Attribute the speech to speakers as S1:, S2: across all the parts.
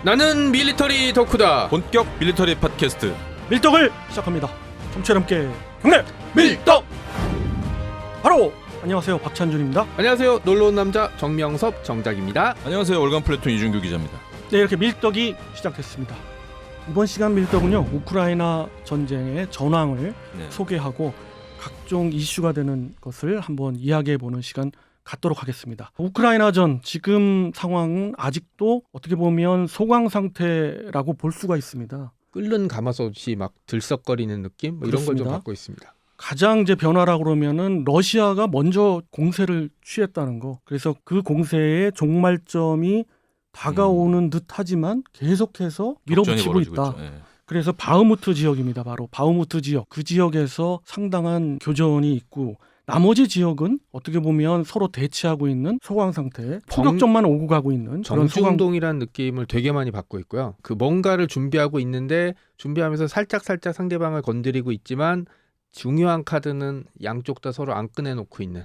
S1: 나는 밀리터리 덕후다.
S2: 본격 밀리터리 팟캐스트
S3: 밀떡을 시작합니다. 청취자 함께 경례
S1: 밀떡.
S3: 바로 안녕하세요, 박찬준입니다.
S1: 안녕하세요, 놀러온 남자 정명섭 정작입니다.
S2: 안녕하세요. 월간 플래툰 이준규 기자입니다.
S3: 네, 이렇게 밀떡이 시작됐습니다. 이번 시간 밀떡은요, 우크라이나 전쟁의 전황을 소개하고 각종 이슈가 되는 것을 한번 이야기해보는 시간 갖도록 하겠습니다. 우크라이나전 지금 상황은 아직도 어떻게 보면 소강 상태라고 볼 수가 있습니다.
S1: 끓는 가마솥이 막 들썩거리는 느낌? 뭐 이런 걸 좀
S3: 그렇습니다.
S1: 받고 있습니다.
S3: 가장 이제 변화라고 그러면은 러시아가 먼저 공세를 취했다는 거. 그래서 그 공세의 종말점이 다가오는 듯하지만 계속해서 밀어붙이고 있다.
S2: 예.
S3: 그래서 바흐무트 지역입니다. 바로 바흐무트 지역. 그 지역에서 상당한 교전이 있고 나머지 지역은 어떻게 보면 서로 대치하고 있는 소강 상태, 포격전만 오고 가고 있는 그런
S1: 정중동이라는 느낌을 되게 많이 받고 있고요. 그 뭔가를 준비하고 있는데 준비하면서 살짝 상대방을 건드리고 있지만 중요한 카드는 양쪽 다 서로 안 꺼내놓고 있는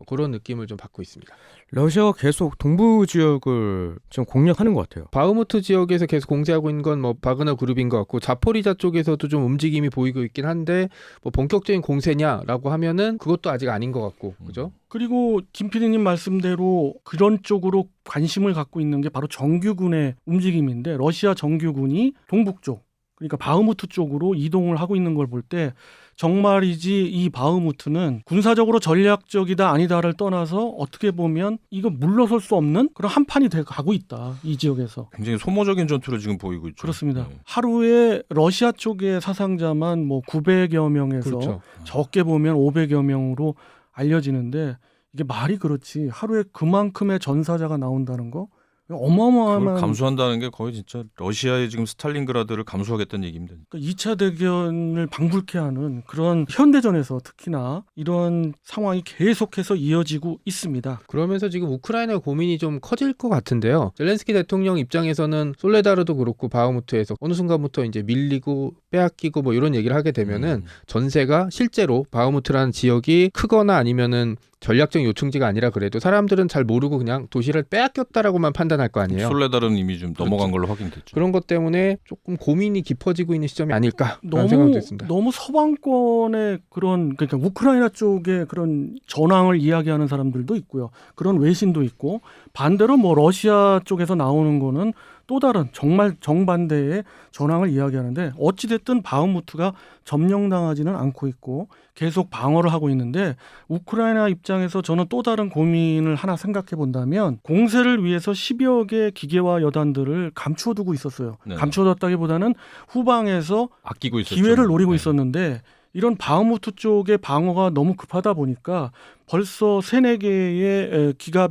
S1: 그런 느낌을 좀 받고 있습니다.
S4: 러시아가 계속 동부 지역을 좀 공략하는 것 같아요.
S1: 바흐무트 지역에서 계속 공세하고 있는 건 뭐 바그너 그룹인 것 같고 자포리자 쪽에서도 좀 움직임이 보이고 있긴 한데 뭐 본격적인 공세냐라고 하면은 그것도 아직 아닌 것 같고 그죠?
S3: 그리고 김 PD님 말씀대로 그런 쪽으로 관심을 갖고 있는 게 바로 정규군의 움직임인데 러시아 정규군이 동북쪽 그러니까 바흐무트 쪽으로 이동을 하고 있는 걸 볼 때 정말이지 이 바흐무트는 군사적으로 전략적이다 아니다를 떠나서 어떻게 보면 이거 물러설 수 없는 그런 한판이 돼 가고 있다. 이 지역에서.
S2: 굉장히 소모적인 전투를 지금 보이고 있죠.
S3: 그렇습니다.
S2: 네.
S3: 하루에 러시아 쪽의 사상자만 뭐 900여 명에서
S1: 그렇죠.
S3: 적게 보면 500여 명으로 알려지는데 이게 말이 그렇지 하루에 그만큼의 전사자가 나온다는 거 어마어마한
S2: 그걸 감수한다는 게 거의 진짜 러시아의 지금 스탈린그라드를 감수하겠다는 얘기입니다.
S3: 그러니까 2차 대전을 방불케 하는 그런 현대전에서 특히나 이런 상황이 계속해서 이어지고 있습니다.
S1: 그러면서 지금 우크라이나 고민이 좀 커질 것 같은데요. 젤렌스키 대통령 입장에서는 솔레다르도 그렇고 바흐무트에서 어느 순간부터 이제 밀리고 빼앗기고 뭐 이런 얘기를 하게 되면은 전세가 실제로 바흐무트라는 지역이 크거나 아니면은 전략적 요충지가 아니라 그래도 사람들은 잘 모르고 그냥 도시를 빼앗겼다라고만 판단할 거 아니에요.
S2: 솔레다르는 이미 좀 넘어간
S1: 그렇죠.
S2: 걸로 확인됐죠.
S1: 그런 것 때문에 조금 고민이 깊어지고 있는 시점이 아닐까라는 생각도 있습니다.
S3: 너무 서방권의 그런 그러니까 우크라이나 쪽의 그런 전황을 이야기하는 사람들도 있고요. 그런 외신도 있고 반대로 뭐 러시아 쪽에서 나오는 거는 또 다른 정말 정반대의 전황을 이야기하는데 어찌됐든 바흐무트가 점령당하지는 않고 있고 계속 방어를 하고 있는데 우크라이나 입장에서 저는 또 다른 고민을 하나 생각해 본다면 공세를 위해서 10여 개 기계와 여단들을 감추어두고 있었어요.
S2: 네.
S3: 감추어뒀다기보다는 후방에서
S2: 아끼고 있었죠.
S3: 기회를 노리고
S2: 네.
S3: 있었는데 이런 바흐무트 쪽의 방어가 너무 급하다 보니까 벌써 3-4개의 기계와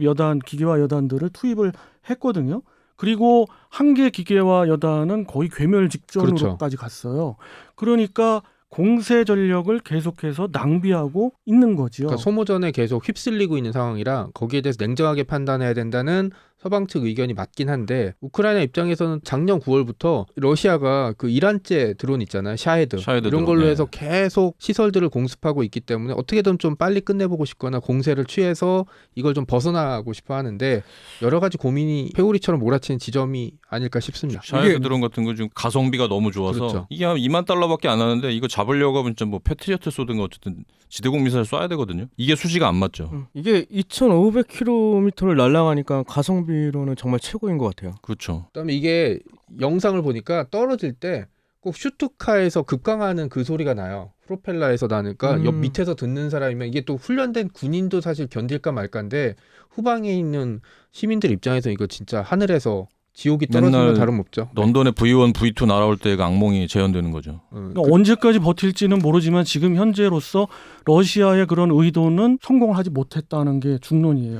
S3: 여단들을 투입을 했거든요. 그리고 한 개 기계와 여단은 거의 괴멸 직전으로까지
S1: 그렇죠.
S3: 갔어요. 그러니까 공세 전력을 계속해서 낭비하고 있는 거죠.
S1: 그러니까 소모전에 계속 휩쓸리고 있는 상황이라 거기에 대해서 냉정하게 판단해야 된다는 서방 측 의견이 맞긴 한데 우크라이나 입장에서는 작년 9월부터 러시아가 그 이란제 드론 있잖아요. 샤헤드 이런
S2: 드론,
S1: 걸로
S2: 네.
S1: 해서 계속 시설들을 공습하고 있기 때문에 어떻게든 좀 빨리 끝내보고 싶거나 공세를 취해서 이걸 좀 벗어나고 싶어 하는데 여러 가지 고민이 회오리처럼 몰아치는 지점이 아닐까 싶습니다.
S2: 샤헤드 드론 같은 거 지금 가성비가 너무 좋아서
S1: 그렇죠.
S2: 이게 한 $20,000밖에 안 하는데 이거 잡으려고 하면 진짜 뭐 패트리어트 쏘든가 어쨌든 지대공 미사일 쏴야 되거든요. 이게 수지가 안 맞죠.
S4: 이게 2,500km를 날아가니까 가성비로는 정말 최고인 것 같아요.
S2: 그렇죠.
S1: 그다음에 이게 영상을 보니까 떨어질 때 꼭 슈투카에서 급강하는 그 소리가 나요. 프로펠러에서 나니까 옆 밑에서 듣는 사람이면 이게 또 훈련된 군인도 사실 견딜까 말까인데 후방에 있는 시민들 입장에서 이거 진짜 하늘에서 지옥이 떨어진 건 다름없죠.
S2: 런던에 V1, V2 날아올 때 그 악몽이 재현되는 거죠.
S3: 그러니까 언제까지 버틸지는 모르지만 지금 현재로서 러시아의 그런 의도는 성공을 하지 못했다는 게 중론이에요.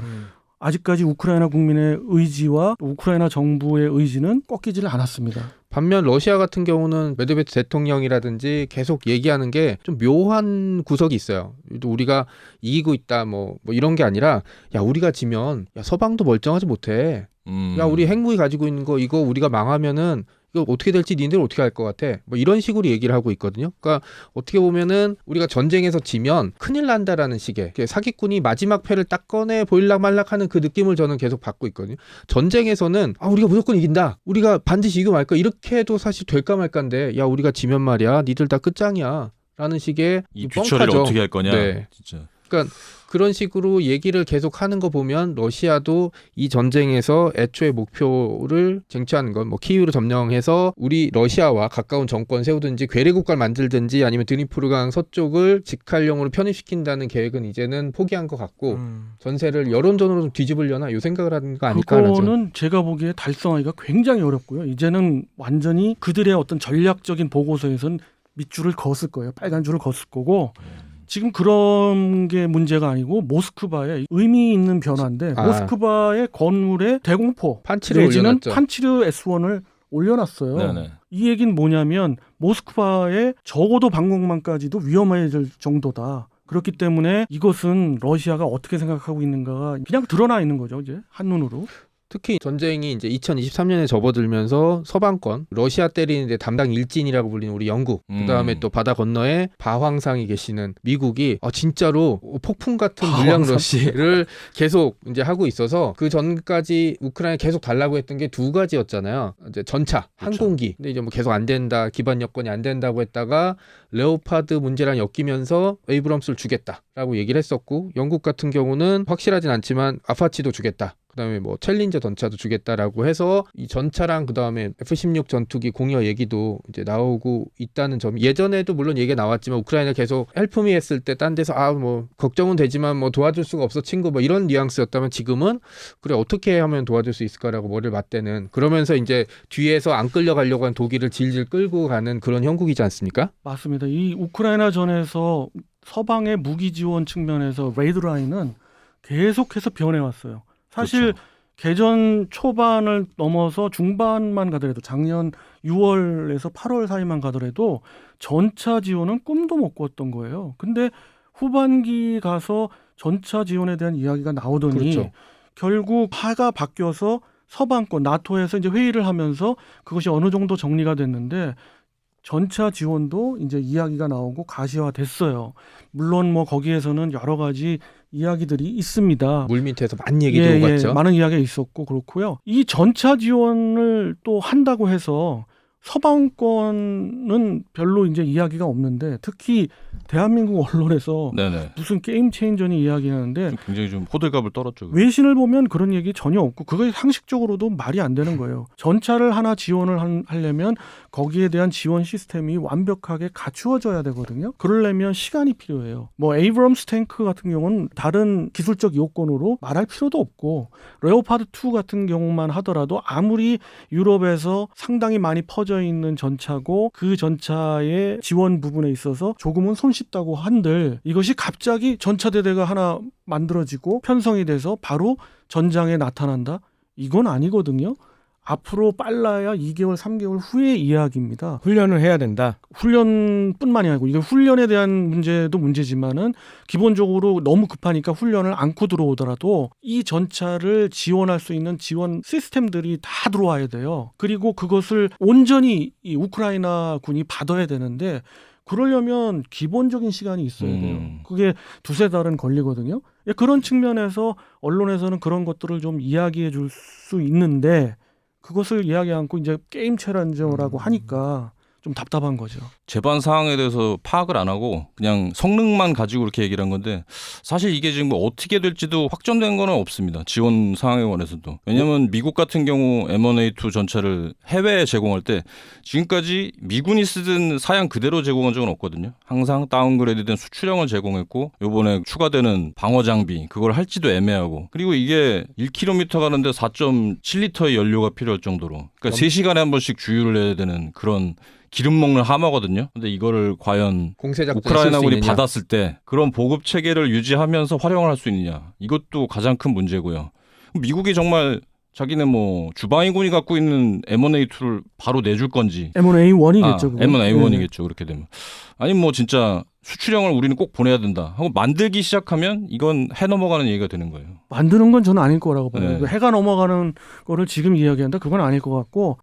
S3: 아직까지 우크라이나 국민의 의지와 우크라이나 정부의 의지는 꺾이지를 않았습니다.
S1: 반면 러시아 같은 경우는 메드베트 대통령이라든지 계속 얘기하는 게 좀 묘한 구석이 있어요. 우리가 이기고 있다 뭐 이런 게 아니라 야 우리가 지면 야 서방도 멀쩡하지 못해. 야 우리 핵무기 가지고 있는 거 이거 우리가 망하면은 이거 어떻게 될지 니들 어떻게 할 것 같아? 뭐 이런 식으로 얘기를 하고 있거든요. 그러니까 어떻게 보면은 우리가 전쟁에서 지면 큰일 난다라는 식의 사기꾼이 마지막 패를 딱 꺼내 보일락 말락하는 그 느낌을 저는 계속 받고 있거든요. 전쟁에서는 우리가 무조건 이긴다. 우리가 반드시 이기고 말까. 이렇게 해도 사실 될까 말까인데 야 우리가 지면 말이야. 니들 다 끝장이야. 라는 식의
S2: 이 뒤처리를
S1: 뻥카죠.
S2: 어떻게 할 거냐.
S1: 네.
S2: 진짜.
S1: 그러니까 그런 식으로 얘기를 계속 하는 거 보면 러시아도 이 전쟁에서 애초에 목표를 쟁취하는 건 뭐 키이우를 점령해서 우리 러시아와 가까운 정권 세우든지 괴뢰국가를 만들든지 아니면 드니프르강 서쪽을 직할령으로 편입시킨다는 계획은 이제는 포기한 것 같고 전세를 여론전으로 좀 뒤집으려나 이 생각을 하는 거 아닐까 하죠.
S3: 그거는 제가 보기에 달성하기가 굉장히 어렵고요. 이제는 완전히 그들의 어떤 전략적인 보고서에서는 밑줄을 그었을 거예요. 빨간 줄을 그었을 거고 지금 그런 게 문제가 아니고 모스크바의 의미 있는 변화인데 모스크바의 건물에 대공포
S1: 판치를
S3: 내지는
S1: 올려놨죠.
S3: 판치르 S1을 올려놨어요.
S2: 네네.
S3: 이 얘기는 뭐냐면 모스크바의 적어도 방공망까지도 위험해질 정도다. 그렇기 때문에 이것은 러시아가 어떻게 생각하고 있는가가 그냥 드러나 있는 거죠. 이제 한눈으로.
S1: 특히 전쟁이 이제 2023년에 접어들면서 서방권 러시아 때리는데 담당 일진이라고 불리는 우리 영국 그다음에 또 바다 건너에 바황상이 계시는 미국이 진짜로 폭풍 같은 물량 러시를 계속 이제 하고 있어서 그 전까지 우크라이나 계속 달라고 했던 게 두 가지였잖아요. 이제 전차,
S2: 그렇죠.
S1: 항공기. 근데 이제 뭐 계속 안 된다. 기반 여건이 안 된다고 했다가 레오파드 문제랑 엮이면서 에이브럼스를 주겠다라고 얘기를 했었고 영국 같은 경우는 확실하진 않지만 아파치도 주겠다. 그다음에 뭐 챌린저 전차도 주겠다라고 해서 이 전차랑 그다음에 F-16 전투기 공여 얘기도 이제 나오고 있다는 점. 예전에도 물론 얘기가 나왔지만 우크라이나 계속 헬프미 했을 때 딴 데서 뭐 걱정은 되지만 뭐 도와줄 수가 없어 친구 뭐 이런 뉘앙스였다면 지금은 그래 어떻게 하면 도와줄 수 있을까라고 머리를 맞대는 그러면서 이제 뒤에서 안 끌려가려고 하는 독일을 질질 끌고 가는 그런 형국이지 않습니까?
S3: 맞습니다. 이 우크라이나 전에서 서방의 무기 지원 측면에서 레이드라인은 계속해서 변해왔어요. 사실
S2: 그렇죠.
S3: 개전 초반을 넘어서 중반만 가더라도 작년 6월에서 8월 사이만 가더라도 전차 지원은 꿈도 못 꿨던 거예요. 근데 후반기 가서 전차 지원에 대한 이야기가 나오더니
S1: 그렇죠.
S3: 결국 파가 바뀌어서 서방권 나토에서 이제 회의를 하면서 그것이 어느 정도 정리가 됐는데 전차 지원도 이제 이야기가 나오고 가시화됐어요. 물론 뭐 거기에서는 여러 가지 이야기들이 있습니다.
S1: 물 밑에서 많은 얘기도 오갔죠.
S3: 많은 이야기가 있었고 그렇고요. 이 전차 지원을 또 한다고 해서 서방권은 별로 이제 이야기가 없는데 특히 대한민국 언론에서
S2: 네네.
S3: 무슨 게임 체인저니 이야기하는데
S2: 좀 굉장히 좀 호들갑을 떨었죠.
S3: 외신을 보면 그런 얘기 전혀 없고 그게 상식적으로도 말이 안 되는 거예요. 전차를 하나 지원을 하려면 거기에 대한 지원 시스템이 완벽하게 갖추어져야 되거든요. 그러려면 시간이 필요해요. 뭐 에이브럼스 탱크 같은 경우는 다른 기술적 요건으로 말할 필요도 없고 레오파드 2 같은 경우만 하더라도 아무리 유럽에서 상당히 많이 퍼져 있는 전차고 그 전차의 지원 부분에 있어서 조금은 손쉽다고 한들 이것이 갑자기 전차대대가 하나 만들어지고 편성이 돼서 바로 전장에 나타난다? 이건 아니거든요. 앞으로 빨라야 2개월, 3개월 후의 이야기입니다.
S4: 훈련을 해야 된다.
S3: 훈련뿐만이 아니고 이게 훈련에 대한 문제도 문제지만은 기본적으로 너무 급하니까 훈련을 안고 들어오더라도 이 전차를 지원할 수 있는 지원 시스템들이 다 들어와야 돼요. 그리고 그것을 온전히 이 우크라이나 군이 받아야 되는데 그러려면 기본적인 시간이 있어야 돼요. 그게 두세 달은 걸리거든요. 그런 측면에서 언론에서는 그런 것들을 좀 이야기해 줄 수 있는데 그것을 이야기 않고 이제 게임 챌린저라고 하니까 좀 답답한 거죠.
S2: 재반 사항에 대해서 파악을 안 하고 그냥 성능만 가지고 이렇게 얘기를 한 건데 사실 이게 지금 뭐 어떻게 될지도 확정된 건 없습니다. 지원 사항에 관해서도. 왜냐하면 미국 같은 경우 M1A2 전차를 해외에 제공할 때 지금까지 미군이 쓰던 사양 그대로 제공한 적은 없거든요. 항상 다운그레이드된 수출형을 제공했고 요번에 추가되는 방어 장비 그걸 할지도 애매하고 그리고 이게 1km 가는데 4.7리터의 연료가 필요할 정도로 그러니까 3시간에 한 번씩 주유를 해야 되는 그런 기름 먹는 하마거든요. 근데 이거를 과연 우크라이나군이 받았을 때 그런 보급 체계를 유지하면서 활용을 할 수 있느냐. 이것도 가장 큰 문제고요. 미국이 정말 자기네 뭐 주방위군이 갖고 있는 M1A2를 바로 내줄 건지.
S3: M1A1이겠죠.
S2: M1A1이겠죠. 그렇게 되면. 아니 뭐 진짜 수출형을 우리는 꼭 보내야 된다 하고 만들기 시작하면 이건 해 넘어가는 얘기가 되는 거예요.
S3: 만드는 건 저는 아닐 거라고 봐요.
S2: 네.
S3: 해가 넘어가는 거를 지금 이야기한다? 그건 아닐 것 같고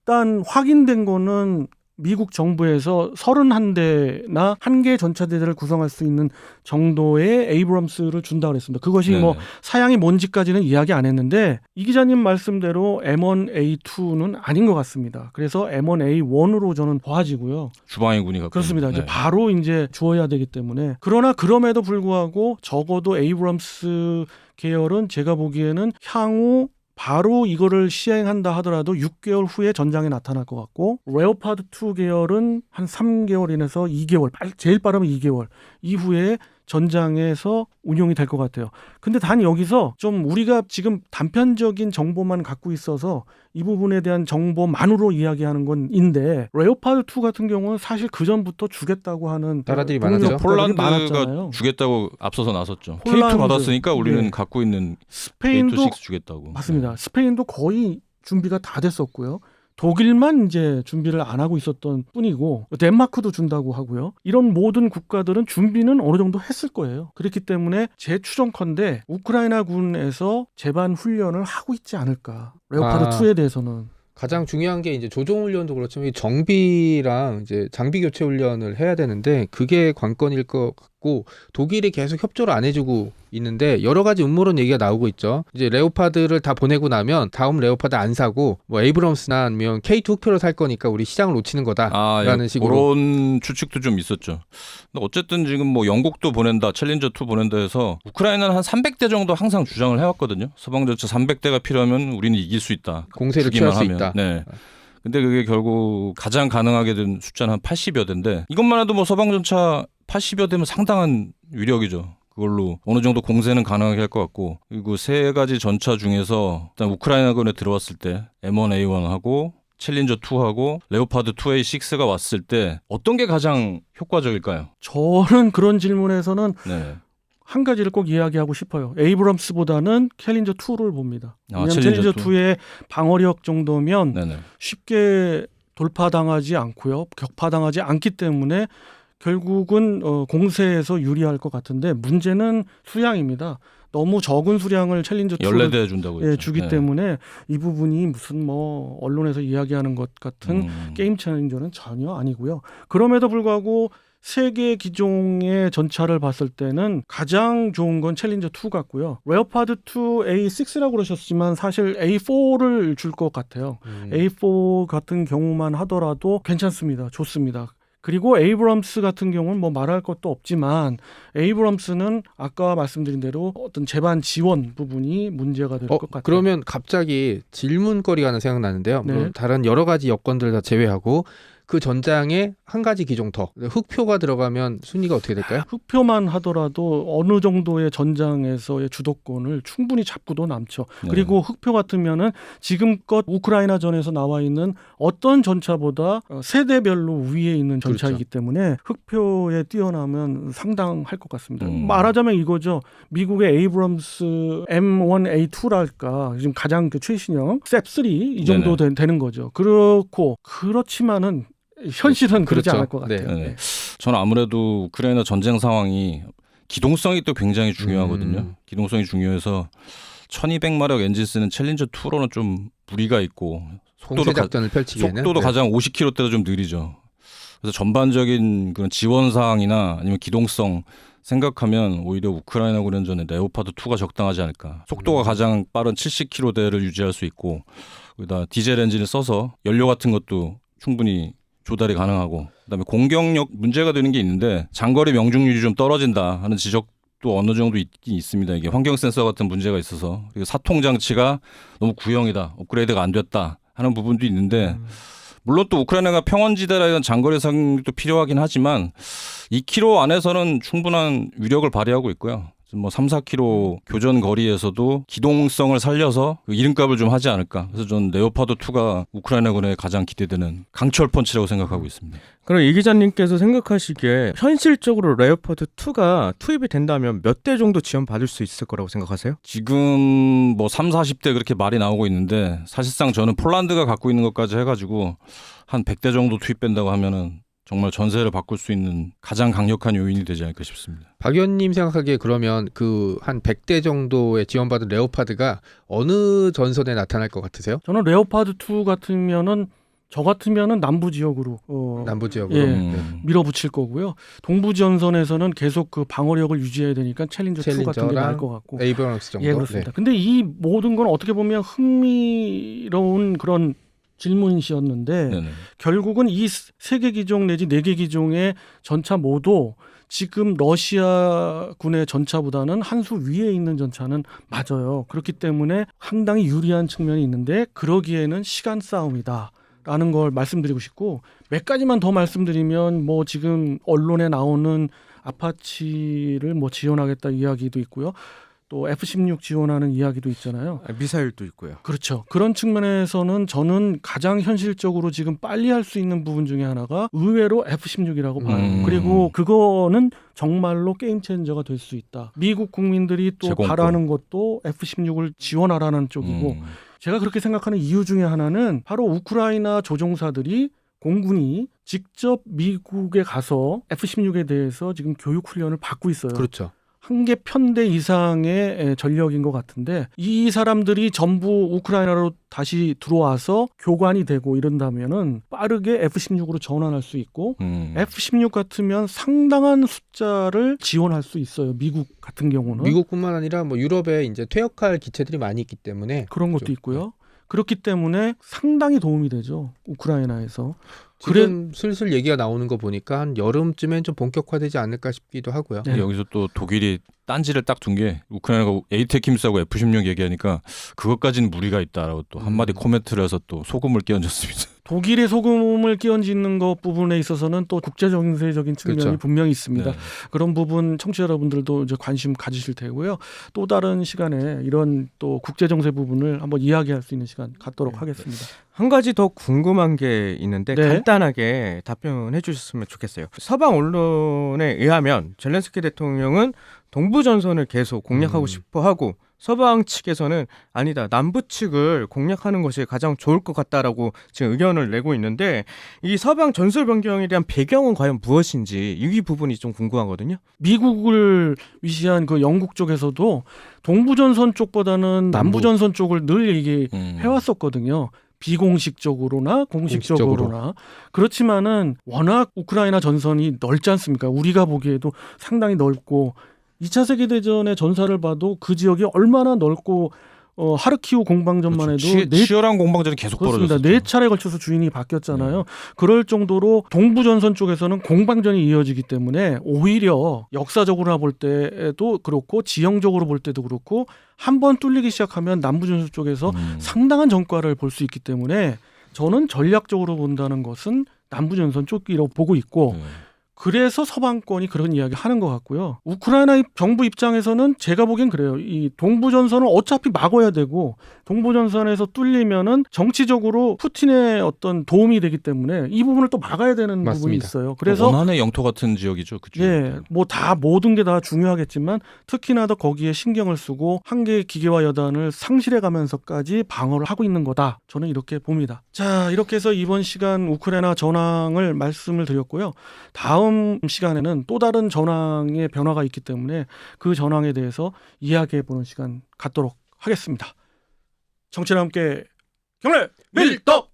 S3: 일단 확인된 거는 미국 정부에서 31대나 1개 전차대를 구성할 수 있는 정도의 에이브럼스를 준다고 그랬습니다. 그것이
S2: 네네.
S3: 뭐 사양이 뭔지까지는 이야기 안 했는데 이 기자님 말씀대로 M1A2는 아닌 것 같습니다. 그래서 M1A1으로 저는 봐지고요.
S2: 주방위군이 갖고
S3: 그렇습니다.
S2: 있는,
S3: 이제 바로 이제 주어야 되기 때문에 그러나 그럼에도 불구하고 적어도 에이브럼스 계열은 제가 보기에는 향후 바로 이거를 시행한다 하더라도 6개월 후에 전장에 나타날 것 같고 레오파드 2 계열은 한 3개월인에서 2개월 제일 빠르면 2개월 이후에 전장에서 운용이 될 것 같아요. 근데 단 여기서 좀 우리가 지금 단편적인 정보만 갖고 있어서 이 부분에 대한 정보만으로 이야기하는 건인데 레오파드 2 같은 경우는 사실 그 전부터 주겠다고 하는
S1: 나라들이
S3: 동료
S1: 많았죠.
S3: 국가들이
S2: 폴란드가
S3: 많았잖아요.
S2: 주겠다고 앞서서 나섰죠.
S3: 폴란드,
S2: K2 받았으니까 우리는
S3: 네.
S2: 갖고 있는
S3: 스페인도
S2: K2-6 주겠다고.
S3: 맞습니다. 스페인도 거의 준비가 다 됐었고요. 독일만 이제 준비를 안 하고 있었던 뿐이고 덴마크도 준다고 하고요. 이런 모든 국가들은 준비는 어느 정도 했을 거예요. 그렇기 때문에 제 추정컨대 우크라이나 군에서 제반 훈련을 하고 있지 않을까. 레오파드 2에 대해서는.
S1: 가장 중요한 게 이제 조종 훈련도 그렇지만 이 정비랑 이제 장비 교체 훈련을 해야 되는데 그게 관건일 것 같고 독일이 계속 협조를 안 해주고 있는데 여러 가지 음모론 얘기가 나오고 있죠. 이제 레오파드를 다 보내고 나면 다음 레오파드 안 사고 뭐 에이브럼스나 아니면 K2 흑표로 살 거니까 우리 시장을 놓치는 거다라는
S2: 예,
S1: 식으로.
S2: 그런 추측도 좀 있었죠. 근데 어쨌든 지금 뭐 영국도 보낸다, 챌린저 2 보낸다 해서 우크라이나는 한 300대 정도 항상 주장을 해왔거든요. 서방 전차 300대가 필요하면 우리는 이길 수 있다.
S1: 공세를
S2: 주기만
S1: 취할 수
S2: 하면.
S1: 있다.
S2: 네. 근데 그게 결국 가장 가능하게 된 숫자는 한 80여 대인데 이것만 해도 뭐 서방 전차 80여 대면 상당한 위력이죠. 그걸로 어느 정도 공세는 가능하게 할 것 같고 그리고 세 가지 전차 중에서 일단 우크라이나군에 들어왔을 때 M1A1하고 챌린저 2하고 레오파드 2A6가 왔을 때 어떤 게 가장 효과적일까요?
S3: 저는 그런 질문에서는
S2: 네.
S3: 한 가지를 꼭 이야기하고 싶어요. 에이브럼스보다는 챌린저 2를 봅니다. 왜냐하면 챌린저 2의 방어력 정도면
S2: 네네.
S3: 쉽게 돌파당하지 않고요. 격파당하지 않기 때문에 결국은 공세에서 유리할 것 같은데 문제는 수량입니다. 너무 적은 수량을 챌린저 2를
S2: 14대 준다고
S3: 예,
S2: 했죠.
S3: 주기
S2: 네.
S3: 때문에 이 부분이 무슨 뭐 언론에서 이야기하는 것 같은 게임 체인저는 전혀 아니고요. 그럼에도 불구하고 세계 기종의 전차를 봤을 때는 가장 좋은 건 챌린저 2 같고요. 레오파드 2 A6라고 그러셨지만 사실 A4를 줄 것 같아요. A4 같은 경우만 하더라도 괜찮습니다. 좋습니다. 그리고 에이브럼스 같은 경우는 뭐 말할 것도 없지만 에이브럼스는 아까 말씀드린 대로 어떤 제반 지원 부분이 문제가 될 것 같아요.
S1: 그러면 갑자기 질문거리가 하나 생각나는데요.
S3: 네.
S1: 물론 다른 여러 가지 여건들 다 제외하고 그 전장에 한 가지 기종 더 흑표가 들어가면 순위가 어떻게 될까요?
S3: 흑표만 하더라도 어느 정도의 전장에서의 주도권을 충분히 잡고도 남죠.
S2: 네.
S3: 그리고 흑표 같으면은 지금껏 우크라이나전에서 나와 있는 어떤 전차보다 세대별로 위에 있는 전차이기
S1: 그렇죠.
S3: 때문에 흑표에 뛰어나면 상당할 것 같습니다.
S2: 말하자면
S3: 말하자면 이거죠. 미국의 에이브럼스 M1A2랄까 지금 가장 그 최신형 셉3 이 정도 되는 거죠. 그렇지만은 현실은 그러지
S1: 그렇죠.
S3: 않을 것 같아요.
S2: 네. 저는 아무래도 우크라이나 전쟁 상황이 기동성이 또 굉장히 중요하거든요. 기동성이 중요해서 1200마력 엔진 쓰는 챌린저 2로는 좀 무리가 있고
S1: 공세 작전을 펼치기에는
S2: 속도도 가장 50km대로 좀 느리죠. 그래서 전반적인 그런 지원 사항이나 아니면 기동성 생각하면 오히려 우크라이나군은 전에 레오파드 2가 적당하지 않을까. 속도가 가장 빠른 70km대를 유지할 수 있고 거기다 디젤 엔진을 써서 연료 같은 것도 충분히 조달이 가능하고 그다음에 공격력 문제가 되는 게 있는데 장거리 명중률이 좀 떨어진다 하는 지적도 어느 정도 있긴 있습니다. 이게 환경 센서 같은 문제가 있어서 그리고 사통 장치가 너무 구형이다, 업그레이드가 안 됐다 하는 부분도 있는데 물론 또 우크라이나가 평원지대라는 장거리 상륙도 필요하긴 하지만 2km 안에서는 충분한 위력을 발휘하고 있고요. 뭐 3, 4km 교전 거리에서도 기동성을 살려서 이름값을 좀 하지 않을까. 그래서 저는 레오파드 2가 우크라이나군에 가장 기대되는 강철 펀치라고 생각하고 있습니다.
S4: 그럼 이 기자님께서 생각하시기에 현실적으로 레오파드 2가 투입이 된다면 몇 대 정도 지원받을 수 있을 거라고 생각하세요?
S2: 지금 뭐 3, 40대 그렇게 말이 나오고 있는데 사실상 저는 폴란드가 갖고 있는 것까지 해가지고 한 100대 정도 투입된다고 하면은 정말 전세를 바꿀 수 있는 가장 강력한 요인이 되지 않을까 싶습니다.
S1: 박 의원님 생각하기에 그러면 그 한 100대 정도의 지원받은 레오파드가 어느 전선에 나타날 것 같으세요?
S3: 저는 레오파드 2 같으면은 저 같으면은 남부 지역으로
S1: 남부 지역으로.
S3: 예.
S1: 네.
S3: 밀어붙일 거고요. 동부 전선에서는 계속 그 방어력을 유지해야 되니까 챌린저 2 같은 게
S1: 챌린저랑
S3: 나을 것 같고.
S1: 에이브럼스 정도.
S3: 예, 그렇습니다. 근데 이 모든 건 어떻게 보면 흥미로운 그런 질문이었는데
S2: 네네.
S3: 결국은 이 3개 기종 내지 4개 기종의 전차 모두 지금 러시아군의 전차보다는 한 수 위에 있는 전차는 맞아요. 그렇기 때문에 상당히 유리한 측면이 있는데 그러기에는 시간 싸움이다. 라는 걸 말씀드리고 싶고 몇 가지만 더 말씀드리면 뭐 지금 언론에 나오는 아파치를 뭐 지원하겠다 이야기도 있고요. 또 F-16 지원하는 이야기도 있잖아요.
S4: 미사일도 있고요.
S3: 그렇죠. 그런 측면에서는 저는 가장 현실적으로 지금 빨리 할 수 있는 부분 중에 하나가 의외로 F-16이라고 봐요. 그리고 그거는 정말로 게임 체인저가 될 수 있다. 미국 국민들이 또
S2: 제공권.
S3: 바라는 것도 F-16을 지원하라는 쪽이고 제가 그렇게 생각하는 이유 중에 하나는 바로 우크라이나 조종사들이 공군이 직접 미국에 가서 F-16에 대해서 지금 교육 훈련을 받고 있어요.
S1: 그렇죠.
S3: 한 개 편대 이상의 전력인 것 같은데 이 사람들이 전부 우크라이나로 다시 들어와서 교관이 되고 이런다면은 빠르게 F-16으로 전환할 수 있고 F-16 같으면 상당한 숫자를 지원할 수 있어요. 미국 같은 경우는.
S1: 미국뿐만 아니라 뭐 유럽에 이제 퇴역할 기체들이 많이 있기 때문에
S3: 그런 것도
S1: 그렇죠.
S3: 있고요. 그렇기 때문에 상당히 도움이 되죠. 우크라이나에서.
S1: 지금 슬슬 얘기가 나오는 거 보니까 한 여름쯤엔 좀 본격화되지 않을까 싶기도 하고요.
S3: 네.
S2: 여기서 또 독일이 딴지를 딱 둔 게 우크라이나가 에이테킴스하고 F-16 얘기하니까 그것까지는 무리가 있다라고 또 한마디 코멘트를 해서 또 소금을 끼얹었습니다.
S3: 독일의 소금을 끼얹는 것 부분에 있어서는 또 국제정세적인 측면이
S1: 그렇죠.
S3: 분명히 있습니다.
S2: 네.
S3: 그런 부분 청취자 여러분들도 이제 관심 가지실 테고요. 또 다른 시간에 이런 또 국제정세 부분을 한번 이야기할 수 있는 시간 갖도록 하겠습니다.
S4: 한 가지 더 궁금한 게 있는데
S3: 네.
S4: 간단하게 답변해 주셨으면 좋겠어요. 서방 언론에 의하면 젤렌스키 대통령은 동부 전선을 계속 공략하고 싶어 하고 서방 측에서는 아니다, 남부 측을 공략하는 것이 가장 좋을 것 같다라고 지금 의견을 내고 있는데 이 서방 전술 변경에 대한 배경은 과연 무엇인지 이 부분이 좀 궁금하거든요.
S3: 미국을 위시한 그 영국 쪽에서도 동부전선 쪽보다는 남부전선 쪽을 늘 얘기해왔었거든요. 비공식적으로나 공식적으로나. 그렇지만은 워낙 우크라이나 전선이 넓지 않습니까? 우리가 보기에도 상당히 넓고 2차 세계대전의 전사를 봐도 그 지역이 얼마나 넓고 하르키우 공방전만 해도
S2: 치열한 공방전이 계속
S3: 그렇습니다.
S2: 벌어졌어요.
S3: 4차례 걸쳐서 주인이 바뀌었잖아요. 그럴 정도로 동부전선 쪽에서는 공방전이 이어지기 때문에 오히려 역사적으로 볼 때도 그렇고 지형적으로 볼 때도 그렇고 한번 뚫리기 시작하면 남부전선 쪽에서 상당한 전과를 볼 수 있기 때문에 저는 전략적으로 본다는 것은 남부전선 쪽이라고 보고 있고 그래서 서방권이 그런 이야기 하는 것 같고요. 우크라이나 정부 입장에서는 제가 보기엔 그래요. 이 동부전선을 어차피 막아야 되고 동부전선에서 뚫리면은 정치적으로 푸틴의 어떤 도움이 되기 때문에 이 부분을 또 막아야 되는 부분이
S1: 맞습니다.
S3: 있어요. 그래서
S2: 원한의 영토 같은 지역이죠. 그 지역.
S3: 예, 뭐 다 모든 게 다 중요하겠지만 특히나 더 거기에 신경을 쓰고 한 개의 기계와 여단을 상실해 가면서까지 방어를 하고 있는 거다. 저는 이렇게 봅니다. 자, 이렇게 해서 이번 시간 우크라이나 전황을 말씀을 드렸고요. 다음 시간에는 또 다른 전황의 변화가 있기 때문에 그 전황에 대해서 이야기해보는 시간 갖도록 하겠습니다. 정치와 함께 경례 밀떡!